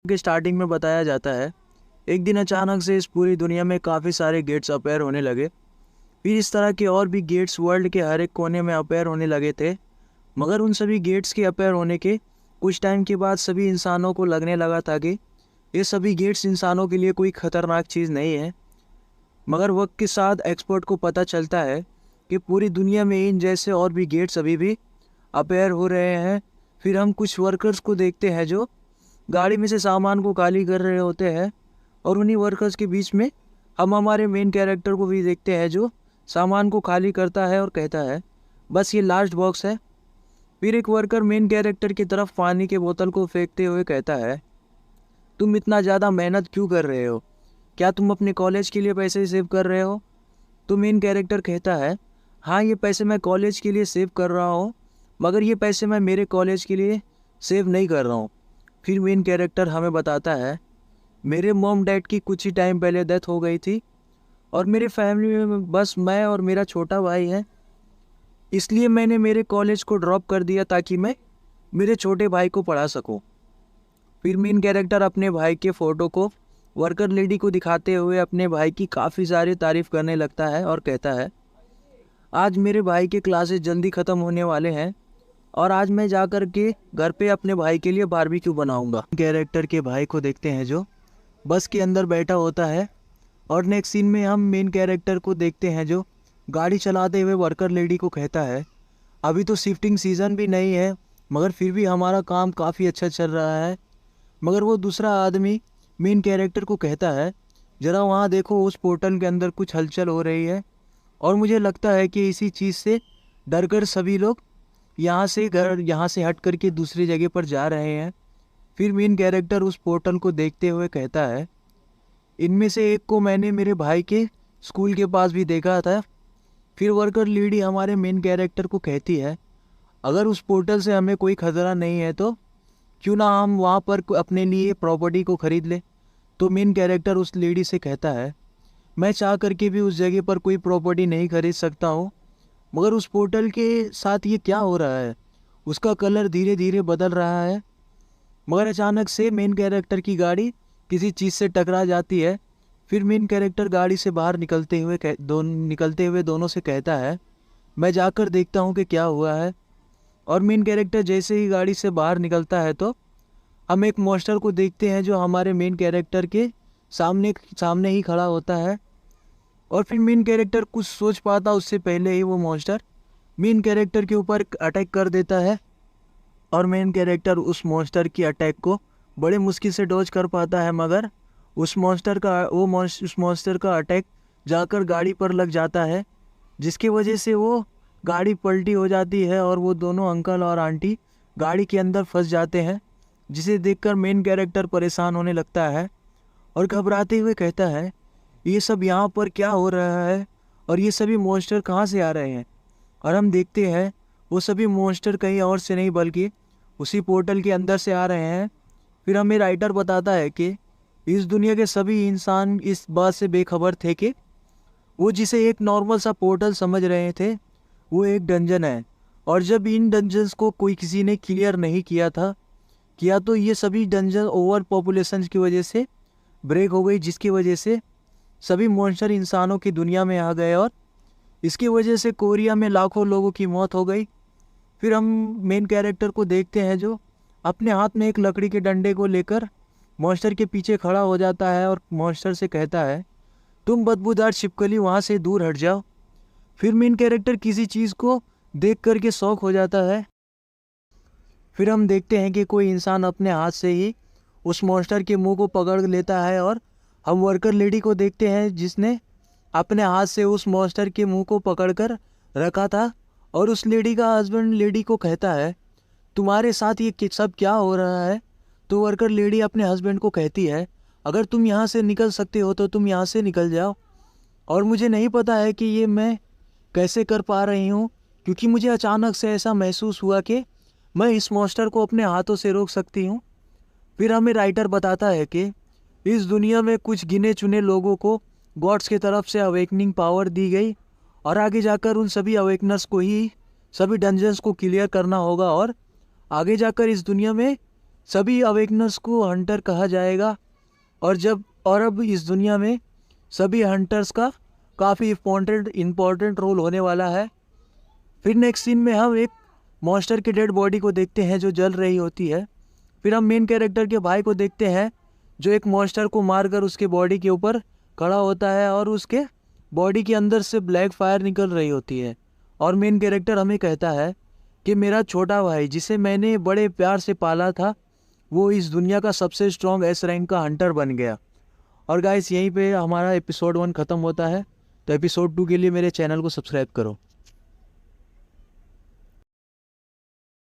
के स्टार्टिंग में बताया जाता है, एक दिन अचानक से इस पूरी दुनिया में काफ़ी सारे गेट्स अपेयर होने लगे। फिर इस तरह के और भी गेट्स वर्ल्ड के हर एक कोने में अपेयर होने लगे थे। मगर उन सभी गेट्स के अपेयर होने के कुछ टाइम के बाद सभी इंसानों को लगने लगा था कि ये सभी गेट्स इंसानों के लिए कोई ख़तरनाक चीज़ नहीं है। मगर वक्त के साथ एक्सपर्ट को पता चलता है कि पूरी दुनिया में इन जैसे और भी गेट्स अभी भी अपेयर हो रहे हैं। फिर हम कुछ वर्कर्स को देखते हैं जो गाड़ी में से सामान को खाली कर रहे होते हैं, और उन्हीं वर्कर्स के बीच में हम हमारे मेन कैरेक्टर को भी देखते हैं जो सामान को खाली करता है और कहता है, बस ये लास्ट बॉक्स है। फिर एक वर्कर मेन कैरेक्टर की तरफ पानी के बोतल को फेंकते हुए कहता है, तुम इतना ज़्यादा मेहनत क्यों कर रहे हो? क्या तुम अपने कॉलेज के लिए पैसे सेव कर रहे हो? तो मेन कैरेक्टर कहता है, हाँ ये पैसे मैं कॉलेज के लिए सेव कर रहा हूँ, मगर ये पैसे मैं मेरे कॉलेज के लिए सेव नहीं कर रहा हूँ। फिर मेन कैरेक्टर हमें बताता है, मेरे मॉम डैड की कुछ ही टाइम पहले डेथ हो गई थी, और मेरे फैमिली में बस मैं और मेरा छोटा भाई है। इसलिए मैंने मेरे कॉलेज को ड्रॉप कर दिया ताकि मैं मेरे छोटे भाई को पढ़ा सकूं। फिर मेन कैरेक्टर अपने भाई के फ़ोटो को वर्कर लेडी को दिखाते हुए अपने भाई की काफ़ी सारी तारीफ़ करने लगता है और कहता है, आज मेरे भाई के क्लासेस जल्दी ख़त्म होने वाले हैं और आज मैं जाकर के घर पे अपने भाई के लिए बारबेक्यू बनाऊंगा। कैरेक्टर के भाई को देखते हैं जो बस के अंदर बैठा होता है, और नेक्स्ट सीन में हम मेन कैरेक्टर को देखते हैं जो गाड़ी चलाते हुए वर्कर लेडी को कहता है, अभी तो शिफ्टिंग सीज़न भी नहीं है, मगर फिर भी हमारा काम काफ़ी अच्छा चल रहा है। मगर वो दूसरा आदमी मेन कैरेक्टर को कहता है, ज़रा वहाँ देखो, उस पोर्टल के अंदर कुछ हलचल हो रही है, और मुझे लगता है कि इसी चीज़ से डर कर सभी लोग यहाँ से हट कर के दूसरी जगह पर जा रहे हैं। फिर मेन कैरेक्टर उस पोर्टल को देखते हुए कहता है, इनमें से एक को मैंने मेरे भाई के स्कूल के पास भी देखा था। फिर वर्कर लेडी हमारे मेन कैरेक्टर को कहती है, अगर उस पोर्टल से हमें कोई खतरा नहीं है तो क्यों ना हम वहाँ पर अपने लिए प्रॉपर्टी को ख़रीद ले। तो मेन कैरेक्टर उस लेडी से कहता है, मैं चाह करके भी उस जगह पर कोई प्रॉपर्टी नहीं खरीद सकता हूँ, मगर उस पोर्टल के साथ ये क्या हो रहा है, उसका कलर धीरे धीरे बदल रहा है। मगर अचानक से मेन कैरेक्टर की गाड़ी किसी चीज़ से टकरा जाती है। फिर मेन कैरेक्टर गाड़ी से बाहर निकलते हुए दोनों से कहता है, मैं जाकर देखता हूँ कि क्या हुआ है। और मेन कैरेक्टर जैसे ही गाड़ी से बाहर निकलता है तो हम एक मॉन्स्टर को देखते हैं जो हमारे मेन कैरेक्टर के सामने सामने ही खड़ा होता है। और फिर मेन कैरेक्टर कुछ सोच पाता उससे पहले ही वो मॉन्स्टर मेन कैरेक्टर के ऊपर अटैक कर देता है, और मेन कैरेक्टर उस मॉन्स्टर की अटैक को बड़े मुश्किल से डॉज कर पाता है। मगर उस मॉन्स्टर का अटैक जाकर गाड़ी पर लग जाता है, जिसकी वजह से वो गाड़ी पलटी हो जाती है और वो दोनों अंकल और आंटी गाड़ी के अंदर फंस जाते हैं, जिसे देखकर मेन कैरेक्टर परेशान होने लगता है और घबराते हुए कहता है, ये सब यहाँ पर क्या हो रहा है और ये सभी मॉन्स्टर कहाँ से आ रहे हैं। और हम देखते हैं वो सभी मॉन्स्टर कहीं और से नहीं बल्कि उसी पोर्टल के अंदर से आ रहे हैं। फिर हमें राइटर बताता है कि इस दुनिया के सभी इंसान इस बात से बेखबर थे कि वो जिसे एक नॉर्मल सा पोर्टल समझ रहे थे वो एक डंजन है, और जब इन डंजन्स को कोई किसी ने क्लियर नहीं किया तो ये सभी डंजन ओवर पॉपुलेशन की वजह से ब्रेक हो गई, जिसकी वजह से सभी मॉन्स्टर इंसानों की दुनिया में आ गए और इसकी वजह से कोरिया में लाखों लोगों की मौत हो गई। फिर हम मेन कैरेक्टर को देखते हैं जो अपने हाथ में एक लकड़ी के डंडे को लेकर मॉन्स्टर के पीछे खड़ा हो जाता है और मॉन्स्टर से कहता है, तुम बदबूदार छिपकली वहाँ से दूर हट जाओ। फिर मेन कैरेक्टर किसी चीज़ को देख करके शॉक हो जाता है। फिर हम देखते हैं कि कोई इंसान अपने हाथ से ही उस मॉन्स्टर के मुंह को पकड़ लेता है, और हम वर्कर लेडी को देखते हैं जिसने अपने हाथ से उस मॉन्स्टर के मुंह को पकड़कर रखा था। और उस लेडी का हस्बैंड लेडी को कहता है, तुम्हारे साथ ये सब क्या हो रहा है। तो वर्कर लेडी अपने हस्बैंड को कहती है, अगर तुम यहाँ से निकल सकते हो तो तुम यहाँ से निकल जाओ, और मुझे नहीं पता है कि ये मैं कैसे कर पा रही हूँ, क्योंकि मुझे अचानक से ऐसा महसूस हुआ कि मैं इस मॉन्स्टर को अपने हाथों से रोक सकती हूँ। फिर हमें राइटर बताता है कि इस दुनिया में कुछ गिने चुने लोगों को गॉड्स की तरफ से अवेकनिंग पावर दी गई, और आगे जाकर उन सभी अवेकनर्स को ही सभी डंजन्स को क्लियर करना होगा, और आगे जाकर इस दुनिया में सभी अवेकनर्स को हंटर कहा जाएगा। और अब इस दुनिया में सभी हंटर्स का काफ़ी इम्पोर्टेंट रोल होने वाला है। फिर नेक्स्ट सीन में हम एक मॉन्स्टर की डेड बॉडी को देखते हैं जो जल रही होती है। फिर हम मेन कैरेक्टर के भाई को देखते हैं जो एक मॉन्स्टर को मारकर उसके बॉडी के ऊपर खड़ा होता है और उसके बॉडी के अंदर से ब्लैक फायर निकल रही होती है। और मेन कैरेक्टर हमें कहता है कि मेरा छोटा भाई जिसे मैंने बड़े प्यार से पाला था वो इस दुनिया का सबसे स्ट्रॉन्ग एस रैंक का हंटर बन गया। और गाइस यहीं पे हमारा एपिसोड 1 ख़त्म होता है। तो एपिसोड 2 के लिए मेरे चैनल को सब्सक्राइब करो।